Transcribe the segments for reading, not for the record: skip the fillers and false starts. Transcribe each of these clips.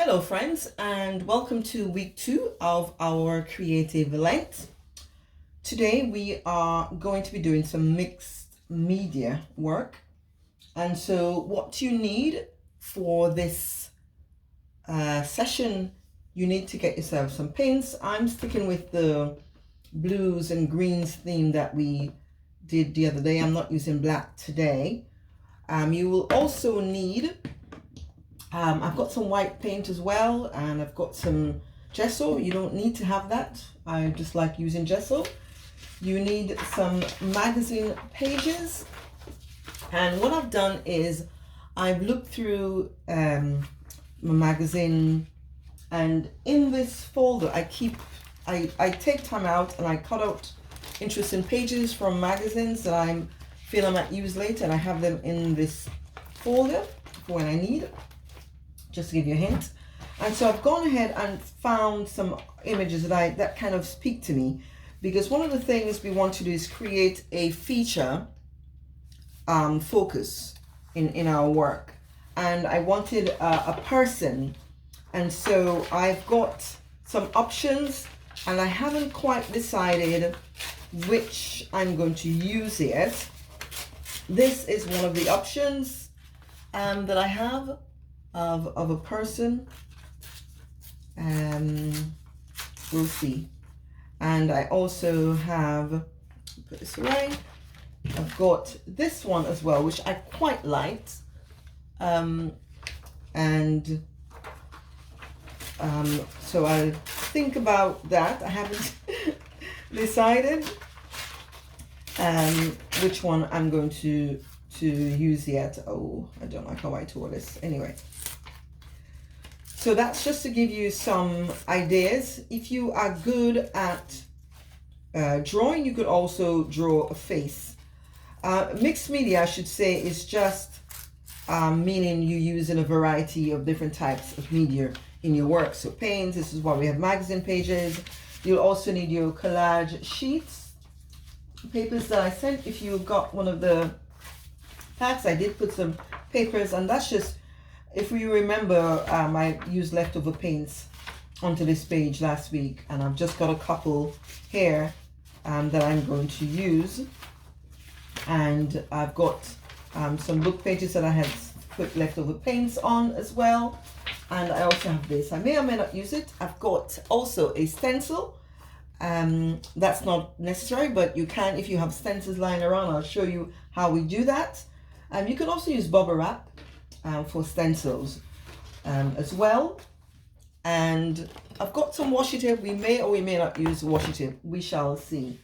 Hello friends, and welcome to week 2 of our creative Lent. Today we are going to be doing some mixed media work, and so what you need for this session, you need to get yourself some paints. I'm sticking with the blues and greens theme that we did the other day. I'm not using black today. You will also need I've got some white paint as well, and I've got some gesso. You don't need to have that. I just like using gesso. You need some magazine pages. And what I've done is I've looked through my magazine, and in this folder I take time out and I cut out interesting pages from magazines that I feel I might use later, and I have them in this folder for when I need it. Just to give you a hint. And so I've gone ahead and found some images that kind of speak to me, because one of the things we want to do is create a feature focus in our work, and I wanted a person, and so I've got some options and I haven't quite decided which I'm going to use yet. This is one of the options that I have of a person. We'll see. And I also have, put this away, I've got this one as well, which I quite liked, so I'll think about that. I haven't decided which one I'm going to use yet. Oh, I don't like how I tore this. Anyway, so that's just to give you some ideas. If you are good at drawing, you could also draw a face. Mixed media, I should say, is just meaning you use in a variety of different types of media in your work. So paints, this is why we have magazine pages. You'll also need your collage sheets, papers that I sent. If you got one of the packs, I did put some papers, and that's just, if you remember, I used leftover paints onto this page last week, and I've just got a couple here that I'm going to use. And I've got some book pages that I had put leftover paints on as well. And I also have this. I may or may not use it. I've got also a stencil. That's not necessary, but you can, if you have stencils lying around, I'll show you how we do that. You can also use bubble wrap for stencils as well. And I've got some washi tape. We may or we may not use washi tape. We shall see.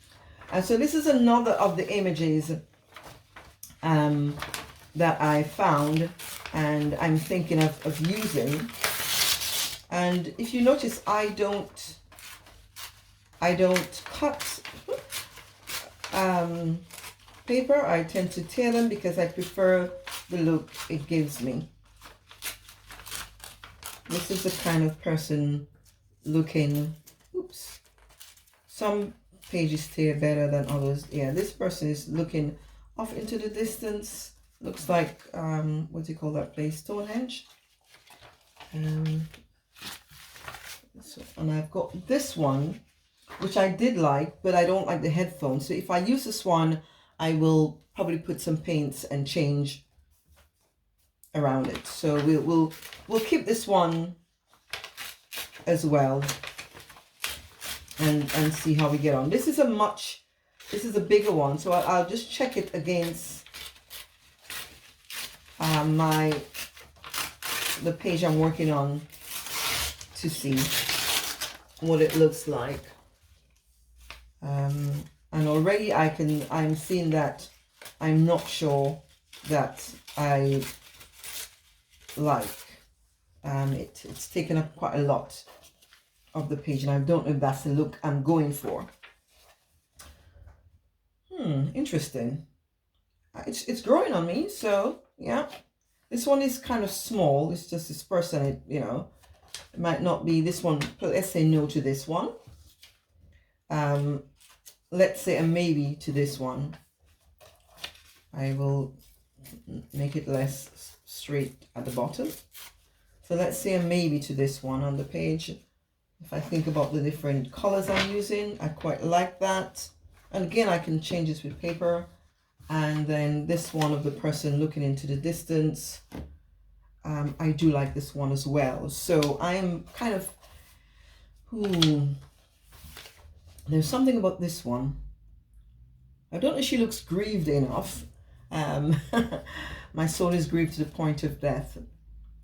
And so this is another of the images that I found and I'm thinking of using. And if you notice, I don't cut paper. I tend to tear them because I prefer the look it gives me. This is the kind of person looking, oops, some pages tear better than others. Yeah, this person is looking off into the distance. Looks like, what do you call that place? Stonehenge. So, and I've got this one, which I did like, but I don't like the headphones. So if I use this one, I will probably put some paints and change around it. So we'll keep this one as well, and see how we get on. This is a bigger one, so I'll just check it against the page I'm working on to see what it looks like. And already I'm seeing that I'm not sure that I like. It's taken up quite a lot of the page, and I don't know if that's the look I'm going for. Interesting. It's growing on me, so yeah. This one is kind of small. It's just this person, it might not be this one. Let's say no to this one. Let's say a maybe to this one. I will make it less straight at the bottom. So let's say a maybe to this one on the page. If I think about the different colors I'm using, I quite like that. And again, I can change this with paper. And then this one of the person looking into the distance. I do like this one as well. So I am kind of, there's something about this one. I don't know if she looks grieved enough. My soul is grieved to the point of death.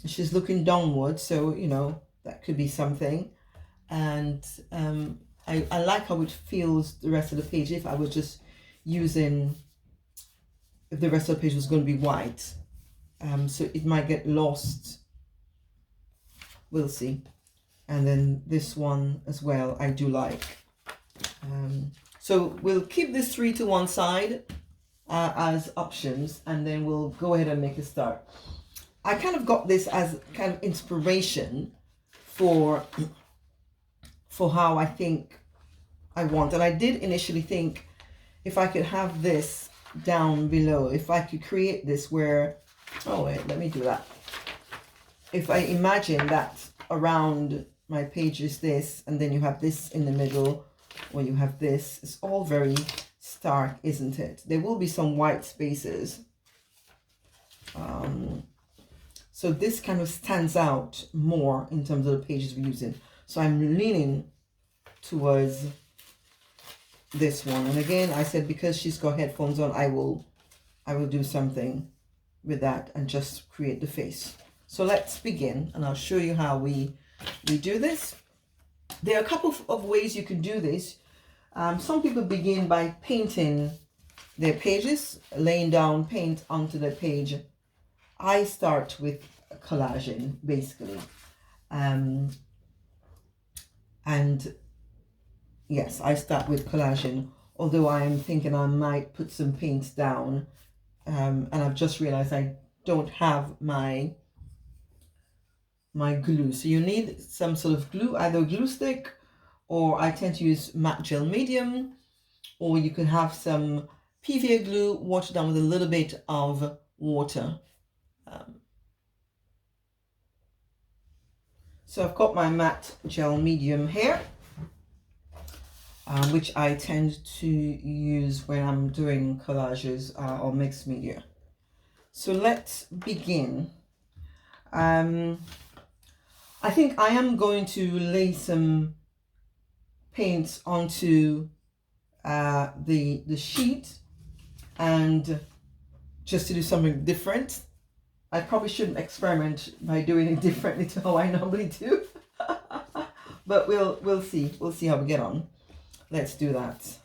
She's looking downward, so, you know, that could be something. And I like how it feels the rest of the page if I was just using, if the rest of the page was going to be white. So it might get lost. We'll see. And then this one as well, I do like. So we'll keep this 3 to one side as options, and then we'll go ahead and make a start. I kind of got this as kind of inspiration for how I think I want. And I did initially think if I could have this down below, if I could create this where, oh wait, let me do that. If I imagine that around my page is this, and then you have this in the middle, or you have this, it's all very stark, isn't it? There will be some white spaces. So this kind of stands out more in terms of the pages we're using. So I'm leaning towards this one. And again, I said because she's got headphones on, I will do something with that and just create the face. So let's begin, and I'll show you how we do this. There are a couple of ways you can do this. Some people begin by painting their pages, laying down paint onto the page. I start with collaging, basically. And yes, I start with collaging, although I am thinking I might put some paint down. And I've just realized I don't have my glue. So you need some sort of glue, either glue stick, or I tend to use matte gel medium, or you can have some PVA glue watered down with a little bit of water. So I've got my matte gel medium here, which I tend to use when I'm doing collages or mixed media. So let's begin. I think I am going to lay some paint onto the sheet, and just to do something different. I probably shouldn't experiment by doing it differently to how I normally do. But we'll see. We'll see how we get on. Let's do that.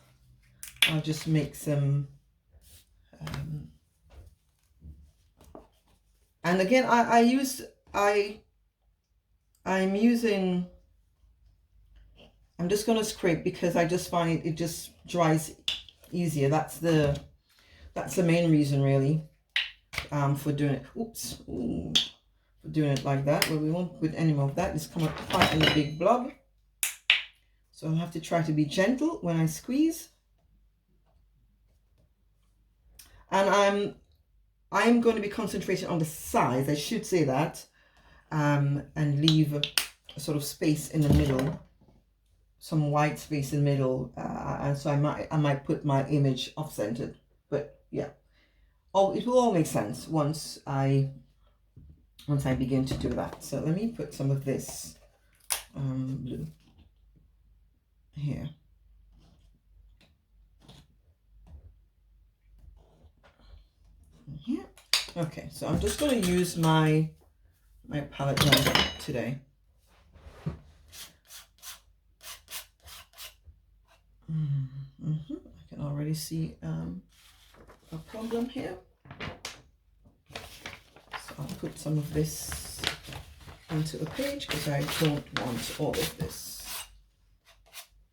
I'll just make some and again I'm just going to scrape because I just find it just dries easier. That's the main reason really. For doing it, for doing it like that, but we won't put any more of that. It's come up quite in a big blob, so I'll have to try to be gentle when I squeeze. And I'm going to be concentrating on the size, I should say that, and leave a sort of space in the middle, some white space in the middle, and so I might put my image off-centered, but yeah. Oh, it will all make sense once I begin to do that. So let me put some of this blue here. Here. Okay, so I'm just going to use my palette knife today. I can already see a problem here. So I'll put some of this onto the page because I don't want all of this.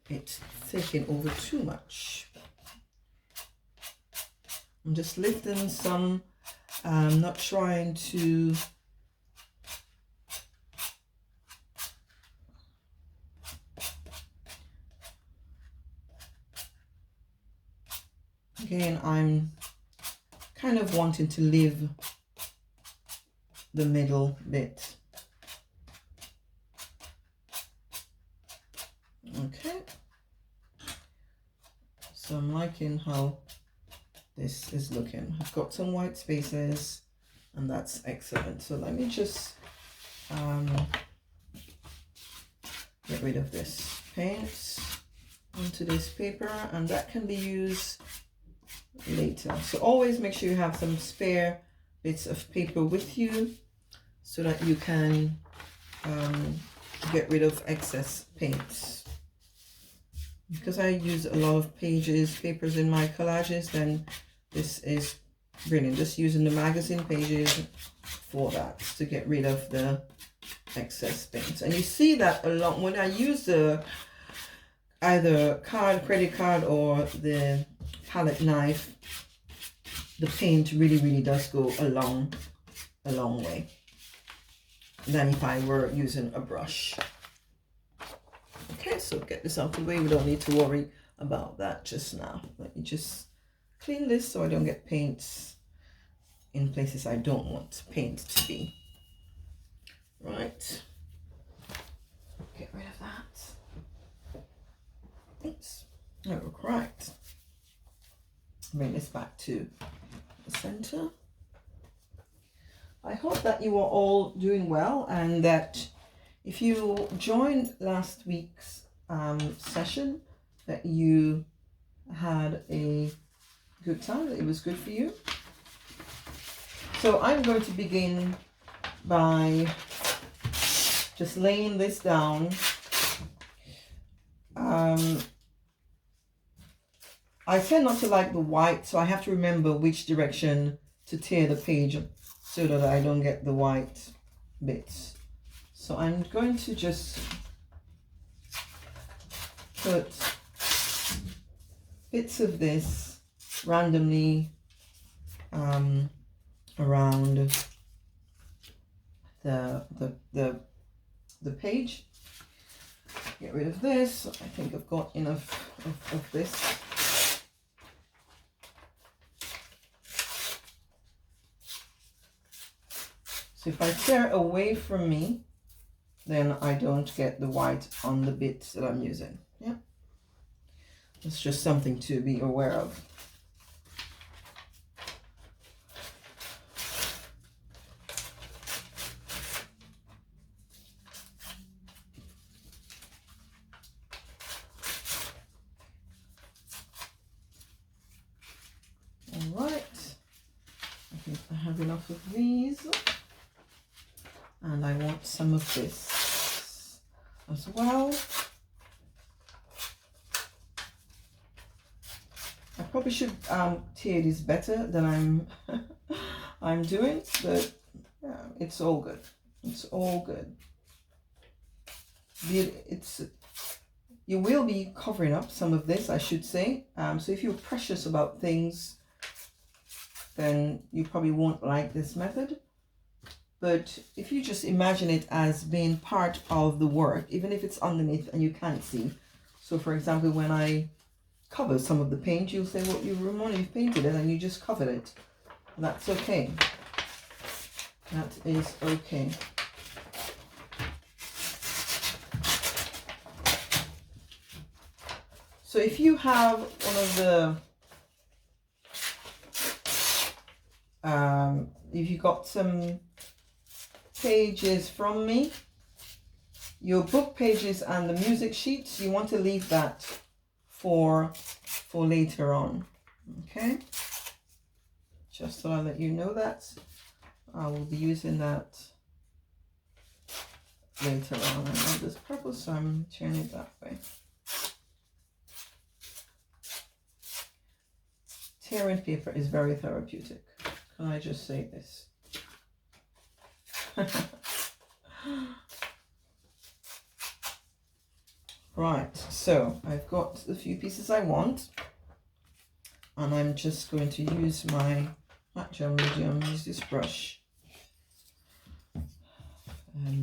It's taking over too much. I'm just lifting some, not trying to again, I'm kind of wanting to leave the middle bit Okay. So I'm liking how this is looking. I've got some white spaces and that's excellent. So let me just get rid of this paint onto this paper, and that can be used later. So always make sure you have some spare bits of paper with you so that you can get rid of excess paints. Because I use a lot of papers in my collages, then this is brilliant. Just using the magazine pages for that to get rid of the excess paints. And you see that a lot when I use the either credit card or the palette knife. The paint really does go a long way than if I were using a brush. Okay, so get this out of the way. We don't need to worry about that just now. Let me just clean this so I don't get paints in places I don't want paint to be. Right. Get rid of that. Oops. Oh, correct. Bring this back to the center. I hope that you are all doing well, and that if you joined last week's session, that you had a good time, that it was good for you. So I'm going to begin by just laying this down. I tend not to like the white, so I have to remember which direction to tear the page so that I don't get the white bits. So I'm going to just put bits of this randomly around the page. Get rid of this. I think I've got enough of this. So if I tear away from me, then I don't get the white on the bits that I'm using. Yeah, it's just something to be aware of. All right, I think I have enough of these. And I want some of this as well. I probably should tear this better than I'm doing, but yeah, it's all good. It's all good. You will be covering up some of this, I should say. So if you're precious about things, then you probably won't like this method. But if you just imagine it as being part of the work, even if it's underneath and you can't see. So for example, when I cover some of the paint, you'll say, well, you've painted it and you just covered it. That's okay. That is okay. So if you have one of the, if you got some pages from me, your book pages and the music sheets, you want to leave that for later on. Okay, just so I let you know that I will be using that later on. I want this purple, so I'm turning it that way. Tearing paper is very therapeutic. Can I just say this? Right, so I've got a few pieces I want, and I'm just going to use my gel medium, use this brush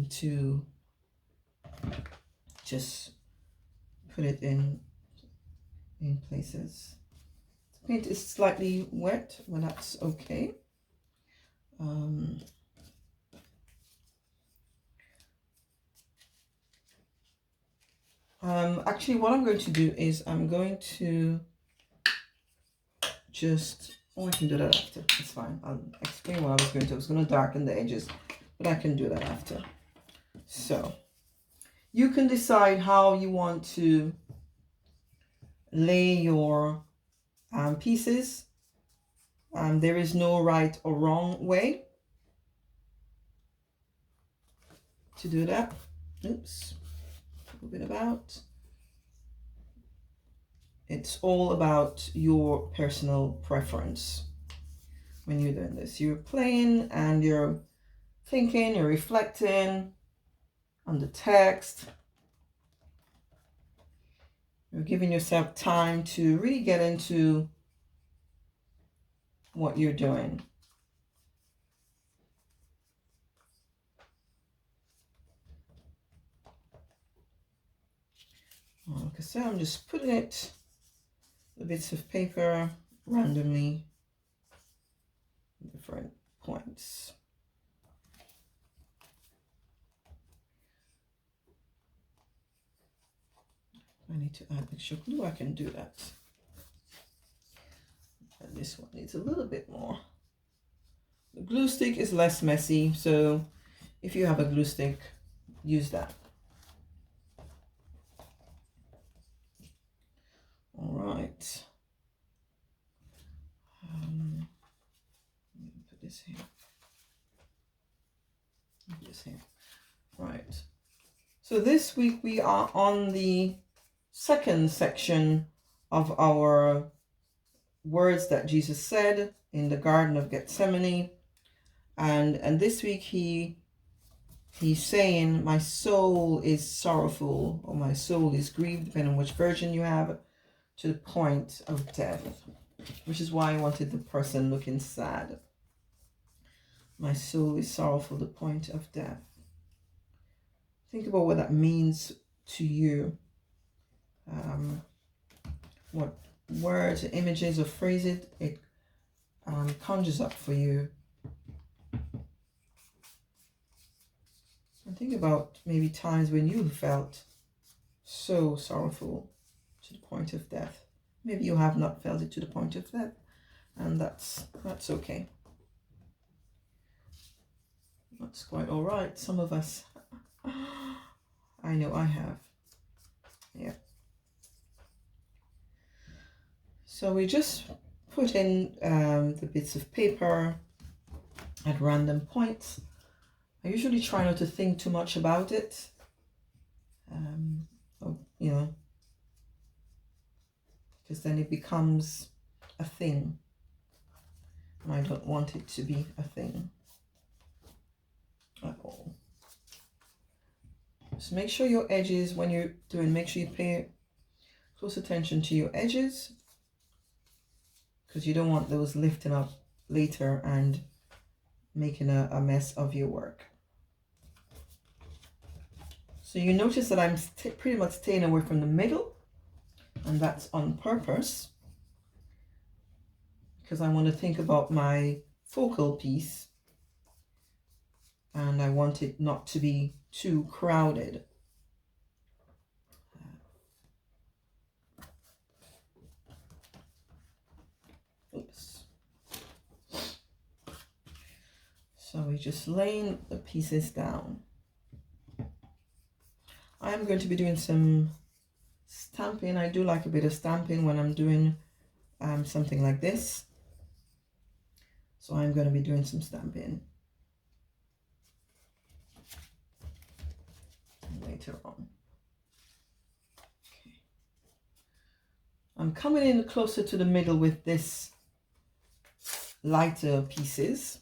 to just put it in places. The paint is slightly wet, but that's okay. Actually, what I'm going to do is I'm going to just, oh, I can do that after. It's fine. I'll explain what I was going to. I was going to darken the edges, but I can do that after. So you can decide how you want to lay your pieces. There is no right or wrong way to do that. Oops, move it about. It's all about your personal preference when you're doing this. You're playing and you're thinking, you're reflecting on the text. You're giving yourself time to really get into what you're doing. Like I said, I'm just putting it, the bits of paper, randomly, different points. I need to add extra glue. I can do that. And this one needs a little bit more. The glue stick is less messy, so if you have a glue stick, use that. All right. Put this here. Put this here. Right. So this week we are on the second section of our words that Jesus said in the Garden of Gethsemane. And this week he's saying, my soul is sorrowful, or my soul is grieved, depending on which version you have, to the point of death, which is why I wanted the person looking sad. My soul is sorrowful, the point of death. Think about what that means to you. What words, images, or phrases it conjures up for you. And think about maybe times when you felt so sorrowful to the point of death. Maybe you have not felt it to the point of death, and that's okay. That's quite all right. Some of us, I know I have. Yeah. So we just put in the bits of paper at random points. I usually try not to think too much about it. Because then it becomes a thing. And I don't want it to be a thing at all. So make sure your edges, when you're doing, make sure you pay close attention to your edges, because you don't want those lifting up later and making a mess of your work. So you notice that I'm pretty much staying away from the middle, and that's on purpose, because I want to think about my focal piece, and I want it not to be too crowded. Oops. So we're just laying the pieces down. I'm going to be doing some stamping. I do like a bit of stamping when I'm doing something like this. So I'm going to be doing some stamping later on. Okay. I'm coming in closer to the middle with this lighter pieces.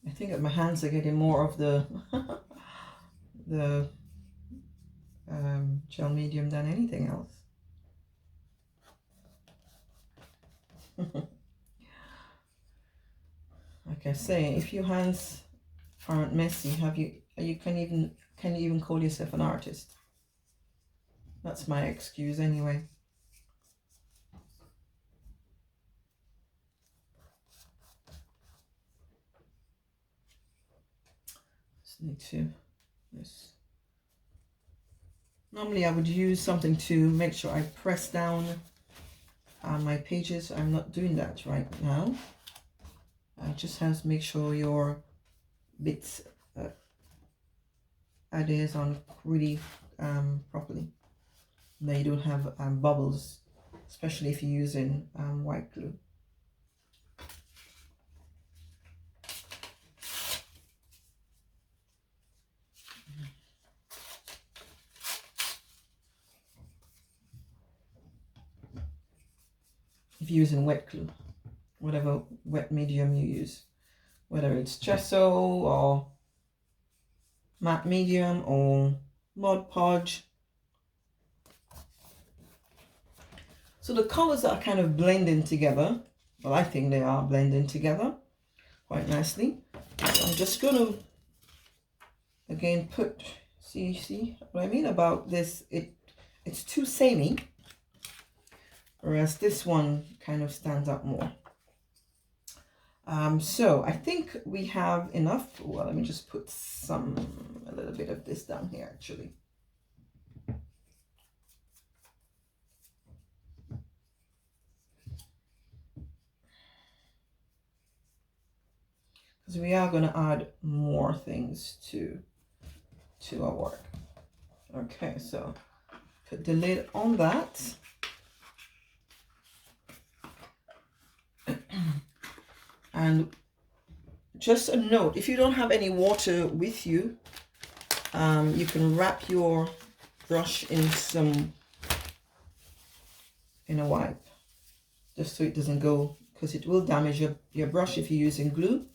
I think that my hands are getting more of the the gel medium than anything else. Like I say, if your hands aren't messy, can you even call yourself an artist? That's my excuse anyway. Just need to this. Normally I would use something to make sure I press down my pages. I'm not doing that right now. I just have to make sure your bits adheres on really properly. That you don't have bubbles, especially if you're using white glue. If you're using wet glue, whatever wet medium you use, whether it's gesso or matte medium or Mod Podge. So the colors are kind of blending together. Well, I think they are blending together quite nicely. So I'm just going to again put, see what I mean about this? It's too samey, whereas this one kind of stands out more. So I think we have enough. Well, let me just put a little bit of this down here actually. Because we are going to add more things to our work. Okay, so put the lid on that. And just a note, if you don't have any water with you, you can wrap your brush in a wipe, just so it doesn't go, because it will damage your brush if you're using glue.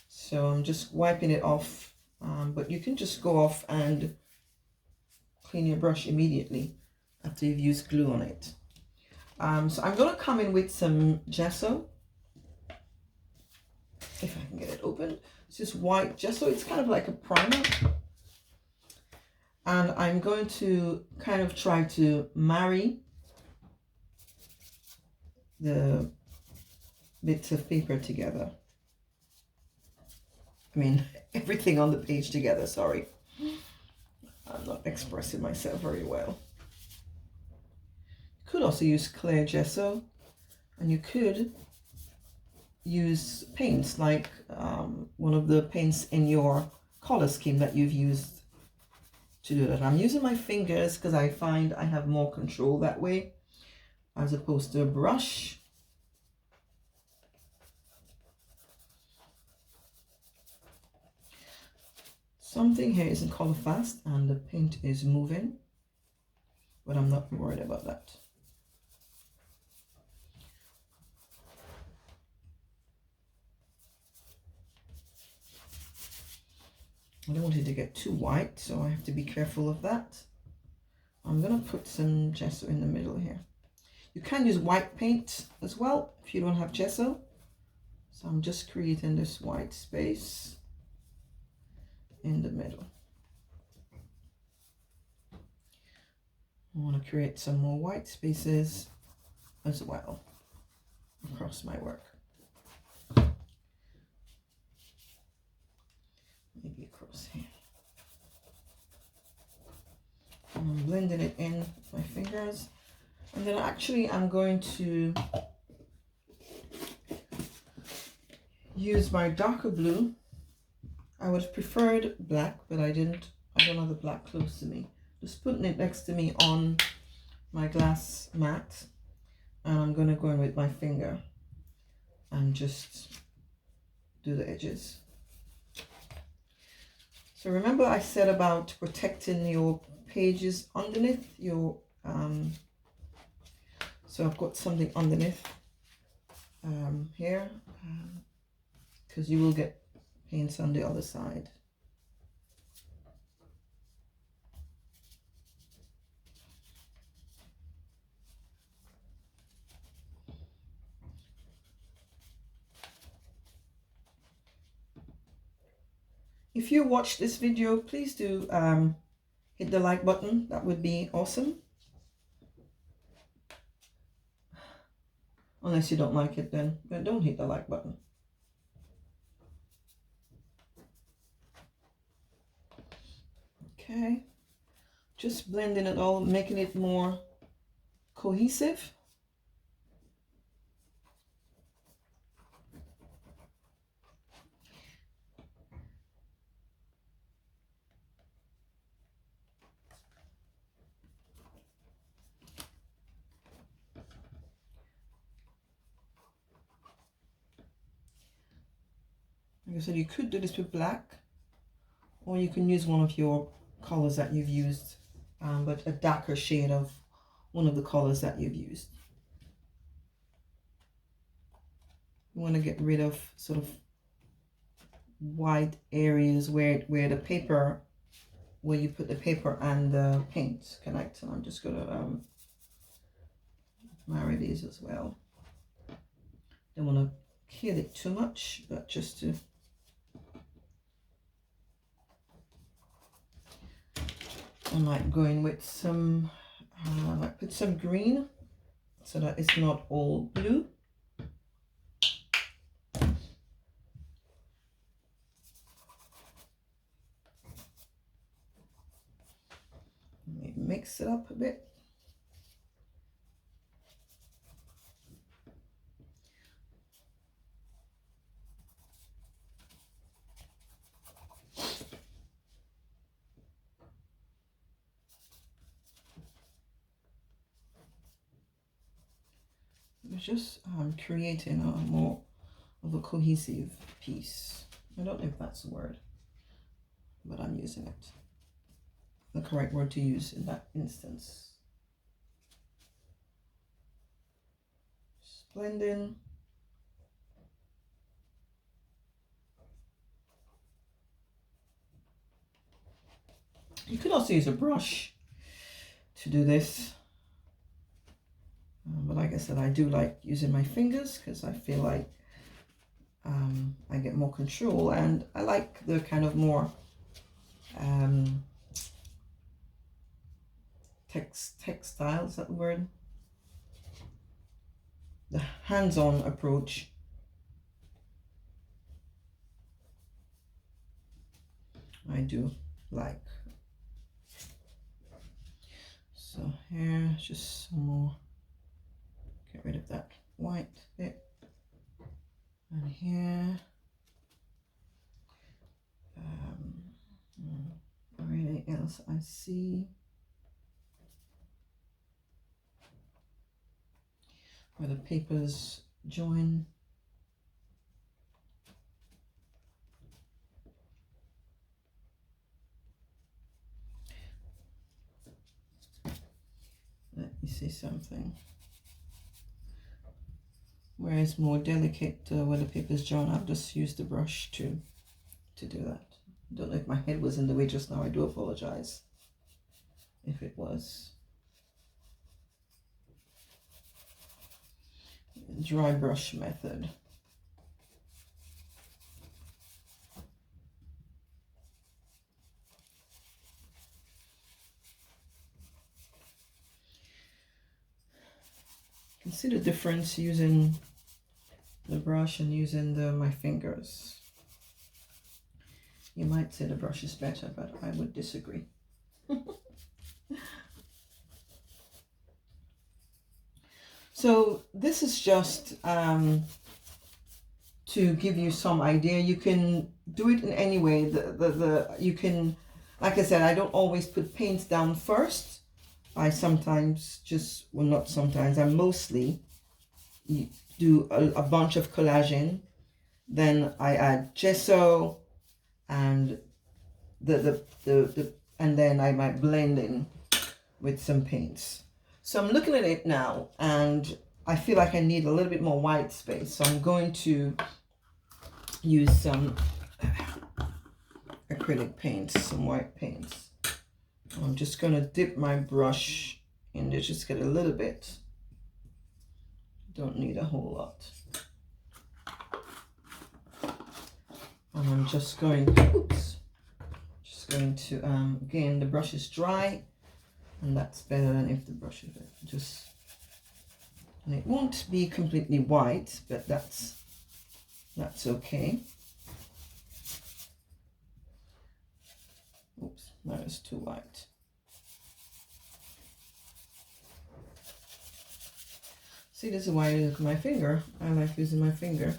So I'm just wiping it off, but you can just go off and clean your brush immediately after you've used glue on it. So I'm going to come in with some gesso, if I can get it open. It's just white gesso. It's kind of like a primer. And I'm going to kind of try to marry the bits of paper together. I mean, everything on the page together, sorry. I'm not expressing myself very well. You could also use clear gesso, and you could use paints like one of the paints in your color scheme that you've used to do that. I'm using my fingers because I find I have more control that way as opposed to a brush. Something here isn't color fast and the paint is moving, but I'm not worried about that. I don't want it to get too white, so I have to be careful of that. I'm going to put some gesso in the middle here. You can use white paint as well if you don't have gesso. So I'm just creating this white space in the middle. I want to create some more white spaces as well across my work. Maybe across here. I'm blending it in with my fingers. And then actually I'm going to use my darker blue. I would have preferred black, but I don't have the black close to me. Just putting it next to me on my glass mat, and I'm going to go in with my finger and just do the edges. So remember I said about protecting your pages underneath your so I've got something underneath here, because you will get paints on the other side. If you watch this video, please do hit the like button. That would be awesome. Unless you don't like it, then don't hit the like button. Okay, just blending it all, making it more cohesive. Like I said, you could do this with black, or you can use one of your colors that you've used, but a darker shade of one of the colors that you've used. You want to get rid of sort of white areas where the paper, where you put the paper and the paint connect. And I'm just going to marry these as well. Don't want to kill it too much, but just to I might go in with some, I might put some green so that it's not all blue. Maybe mix it up a bit. It's just creating a more of a cohesive piece. I don't know if that's a word, but I'm using it. The correct word to use in that instance. Just blending. You could also use a brush to do this. But like I said, I do like using my fingers because I feel like I get more control, and I like the kind of more textile, is that the word? The hands-on approach. I do like. So here, just some more. Get rid of that white bit. And here, anything else I see where the papers join. Let me see something. Where it's more delicate, where the papers join, I've just used the brush to do that. I don't know if my head was in the way just now. I do apologize if it was. Dry brush method. You can see the difference using the brush and using my fingers. You might say the brush is better, but I would disagree. So this is just to give you some idea. You can do it in any way. You can, like I said, I don't always put paints down first. I sometimes just, well, not sometimes, I mostly do a bunch of collaging. Then I add gesso and and then I might blend in with some paints. So I'm looking at it now and I feel like I need a little bit more white space. So I'm going to use some acrylic paints, some white paints. I'm just going to dip my brush in there, just get a little bit. Don't need a whole lot. And I'm just going, to, again, the brush is dry, and that's better than if the brush is just, and it won't be completely white, but that's okay. Oops, That is too white. See, this is why I use my finger. I like using my finger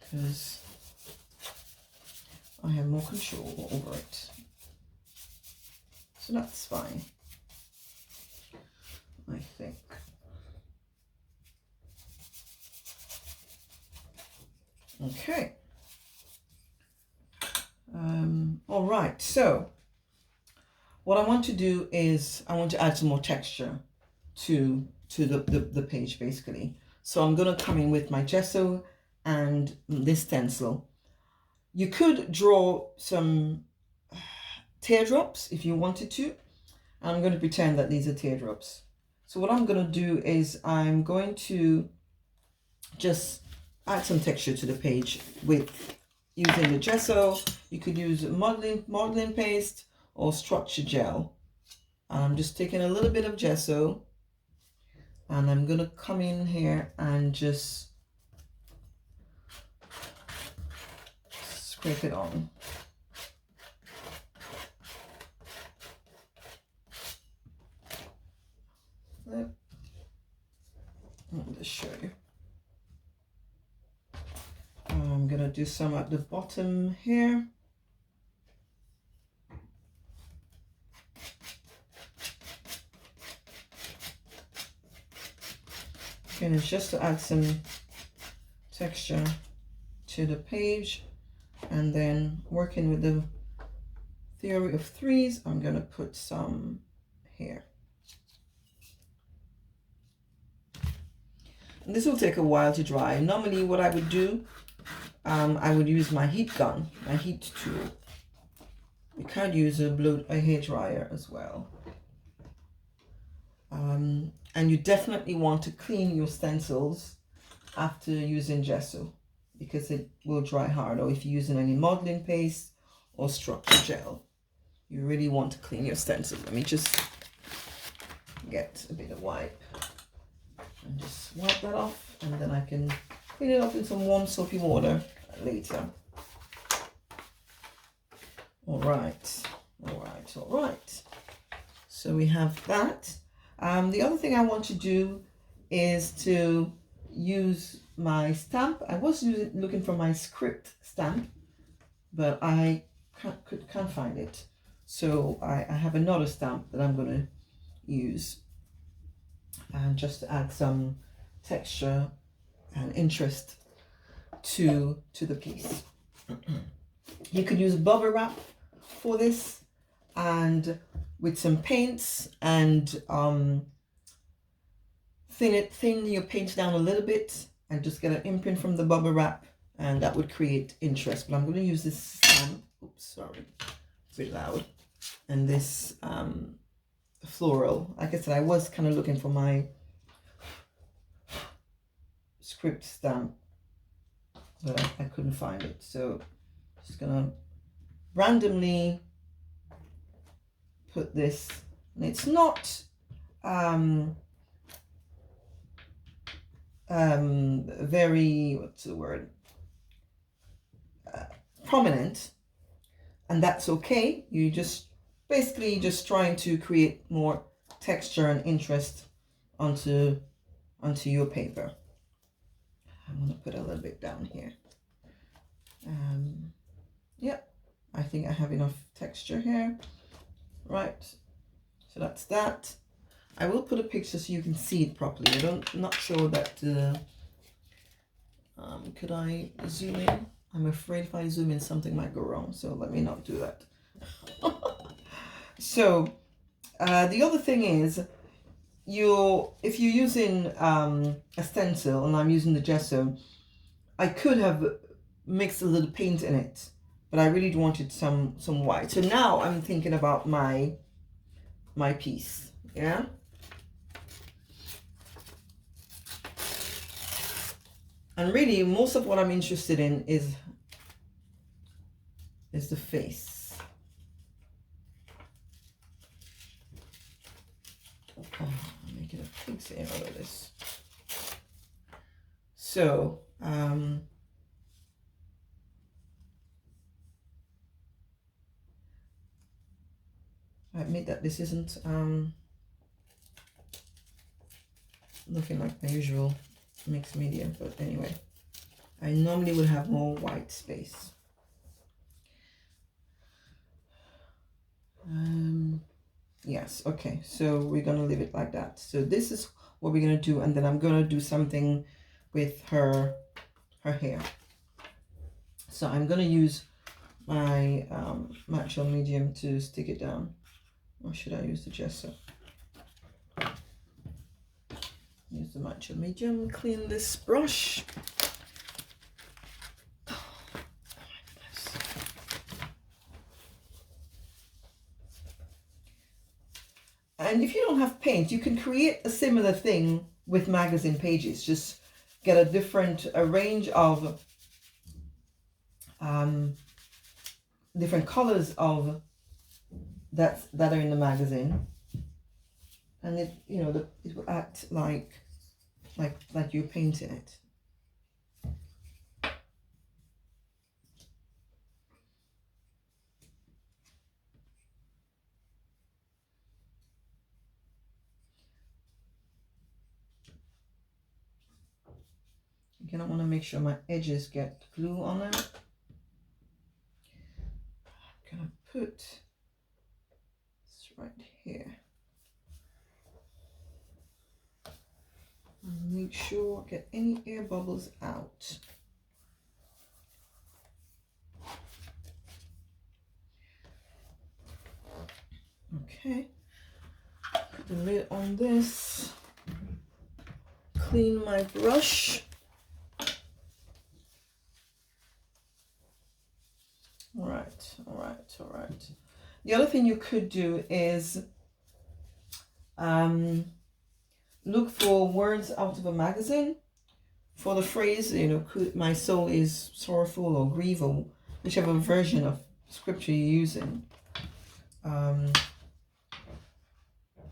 because I have more control over it. So that's fine, I think. Okay. All right, so what I want to do is I want to add some more texture to the page, basically. So I'm going to come in with my gesso and this stencil. You could draw some teardrops if you wanted to. I'm going to pretend that these are teardrops. So what I'm going to do is I'm going to just add some texture to the page with using the gesso. You could use modeling paste or structure gel. And I'm just taking a little bit of gesso and I'm going to come in here and just scrape it on. Let me just show you. I'm going to do some at the bottom here. Again, it's just to add some texture to the page, and then working with the theory of threes, I'm going to put some here. And this will take a while to dry. Normally what I would do, I would use my heat gun, my heat tool. You can use a hair dryer as well. And you definitely want to clean your stencils after using gesso because it will dry hard, or if you're using any modeling paste or structure gel. You really want to clean your stencil. Let me just get a bit of wipe and just wipe that off, and then I can clean it up in some warm soapy water later. All right. So we have that. The other thing I want to do is to use my stamp. I was looking for my script stamp, but I can't find it. So I have another stamp that I'm going to use, and just to add some texture and interest to the piece. You could use bubble wrap for this, and with some paints, and thin your paint down a little bit and just get an imprint from the bubble wrap, and that would create interest. But I'm going to use this stamp, oops, sorry, it's a bit loud, and this floral. Like I said, I was kind of looking for my script stamp, but I couldn't find it. So just gonna randomly put this, and it's not very, what's the word, prominent, and that's okay. You just basically just trying to create more texture and interest onto your paper. I'm gonna put a little bit down here. Yep, I think I have enough texture here. Right, so that's that. I will put a picture so you can see it properly. I'm not sure that could I zoom in? I'm afraid if I zoom in something might go wrong, so let me not do that. So the other thing is, if you're using a stencil and I'm using the gesso, I could have mixed a little paint in it, but I really wanted some white. So now I'm thinking about my piece, yeah. And really, most of what I'm interested in is the face. Oh, I'm making a pig's ear out of this. So, I admit that this isn't looking like my usual mixed media, but anyway, I normally would have more white space. Yes, okay, so we're gonna leave it like that. So this is what we're gonna do, and then I'm gonna do something with her hair. So I'm gonna use my matchel medium to stick it down, or should I use the gesso? Use the matchel medium. Clean this brush. And if you don't have paint, you can create a similar thing with magazine pages. Just get a range of different colors of that are in the magazine, and it it will act like you're painting it. Again, I want to make sure my edges get glue on them. I'm gonna put this right here. And make sure get any air bubbles out. Okay, put the lid on this. Clean my brush. All right. The other thing you could do is look for words out of a magazine for the phrase, my soul is sorrowful or grieve, or whichever version of scripture you're using. I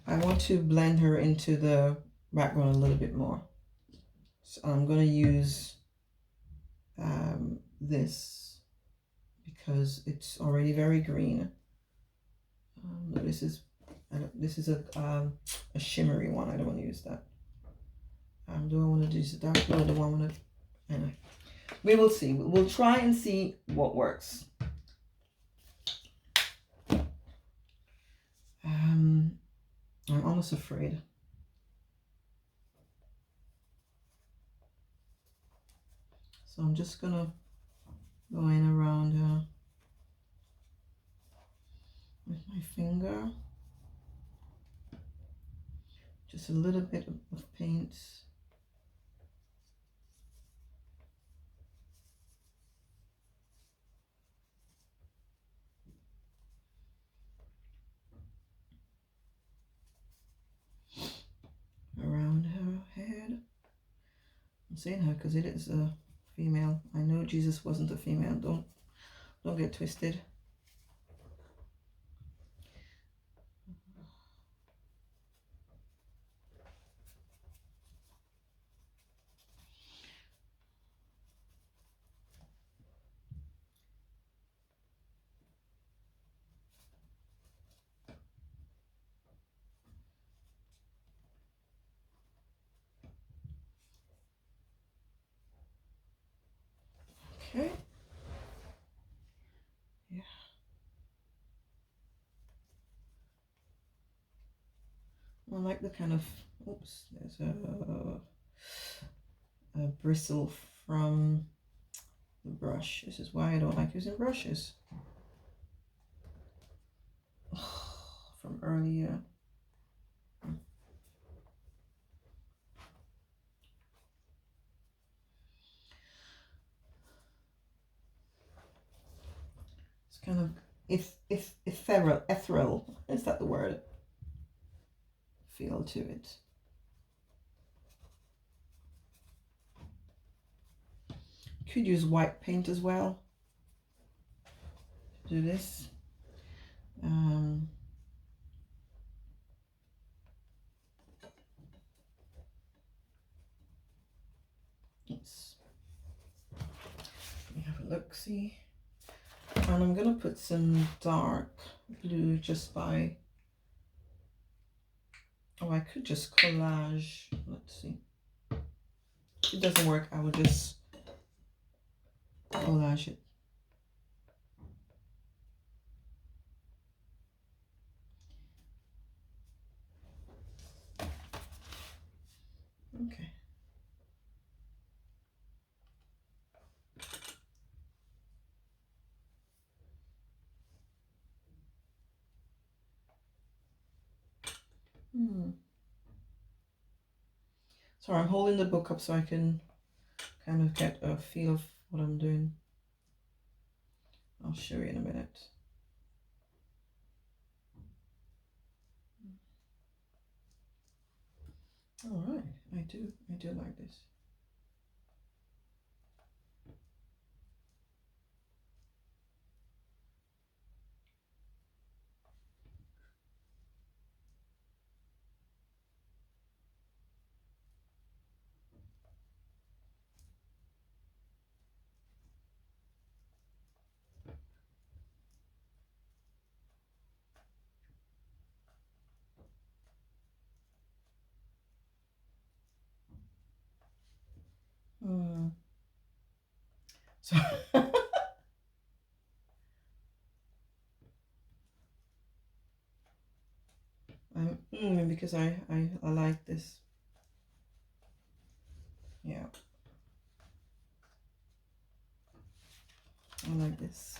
want to blend her into the background a little bit more. So I'm going to use this because it's already very green. This is a shimmery one. I don't want to use that. Do I want to use the dark blue? Do I want to? Anyway, we will see. We'll try and see what works. I'm almost afraid. So I'm just gonna go in around with my finger. Just a little bit of paint. Around her head. I'm saying her because it is a female. I know Jesus wasn't a female. Don't get twisted. Okay. Yeah. I like the kind of, oops, there's a bristle from the brush. This is why I don't like using brushes. From earlier. It's kind of ethereal, is that the word? Feel to it. Could use white paint as well. Do this. Let's let me have a look. See, and I'm gonna put some dark blue just by Oh, I could just collage. Let's see. If it doesn't work, I will just collage it. Okay. Sorry, I'm holding the book up so I can kind of get a feel of what I'm doing. I'll show you in a minute. All right, I do like this. So I'm because I like this. Yeah, I like this.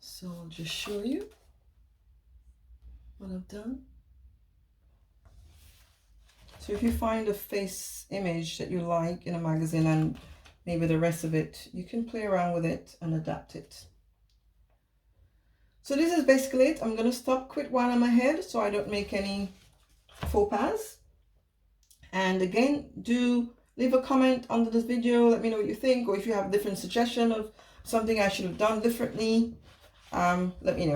So I'll just show you what I've done. So if you find a face image that you like in a magazine and maybe the rest of it, you can play around with it and adapt it. So this is basically it. I'm going to stop, quit one on my head so I don't make any faux pas. And again, do leave a comment under this video. Let me know what you think, or if you have a different suggestion of something I should have done differently, let me know.